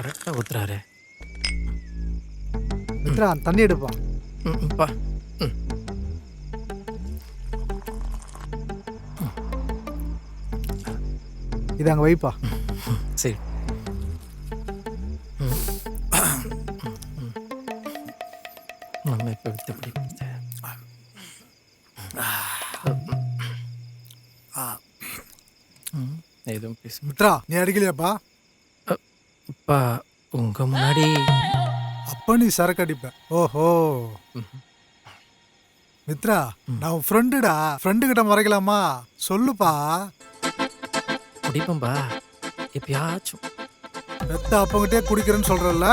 கரெக்டாக ஊத்துறாரு. மித்ரா தண்ணி எடுப்பா. பா. இது அங்கே வைப்பா. சரி. நம்ம இப்போ வித்து பிடிக்கிறது எதுவும் பேச. மித்ரா நீ அடிக்கலையாப்பா? அப்பா உங்க முன்னாடி அப்ப நீ சரக்கு அடிப்ப. ஓஹோ மித்ரா, நான் உன் ஃப்ரெண்டுடா. ஃப்ரெண்டு கிட்ட மறைக்கலாமா? சொல்லுப்பா. குடிப்பம்பா எப்பயாச்சும். பெத்த அப்பங்கிட்டே குடிக்கிறேன்னு சொல்றல்ல.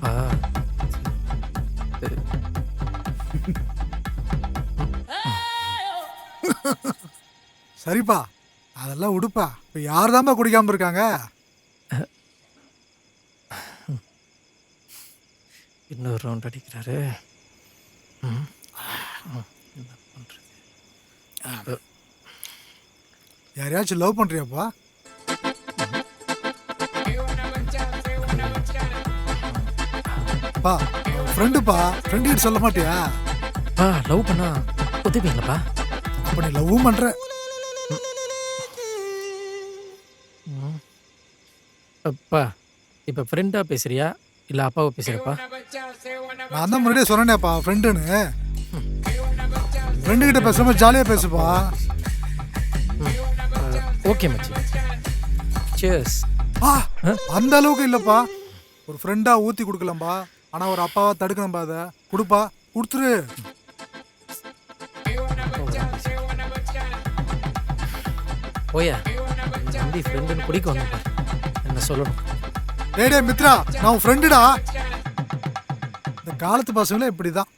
ஆ சரிப்பா, அதெல்லாம் விடுப்பா. இப்ப யார்தான்பா குடிக்காம இருக்காங்க? இன்னொரு ரவுண்ட் அடிக்கிறாரு. என்ன பண்றது? யாரையாச்சும் லவ் பண்றியாப்பா? பா ஃப்ரெண்டுப்பா, ஃப்ரெண்டு கிட்ட சொல்ல மாட்டியா? லவ் பண்ணா ஒத்துப்பீங்களாப்பா? அப்ப நீ லவ்வும் பண்ற. அப்பா இப்போ ஃப்ரெண்டாக பேசுறியா இல்லை அப்பாவை பேசுகிறப்பா? நான் தான் முன்னாடியே சொன்னேன்ப்பா ஃப்ரெண்டுன்னு. ஃப்ரெண்டு கிட்ட பேசாம ஜாலியாக பேசுப்பா. ஓகே மச்சி. சியர்ஸ். அந்த அளவுக்கு இல்லைப்பா. ஒரு ஃப்ரெண்டா ஊற்றி கொடுக்கலாம்பா. ஆனால் ஒரு அப்பாவா தடுக்கணும்பா. அதை கொடுப்பா, கொடுத்துரு. ஓயா நம்பி ஃப்ரெண்டுன்னு குடிக்க வந்தப்பா என்ன சொல்லணும்? டேய் மித்ரா, நான் உன் ஃப்ரெண்டுடா. இந்த காலத்து பசங்களே இப்படிதான்.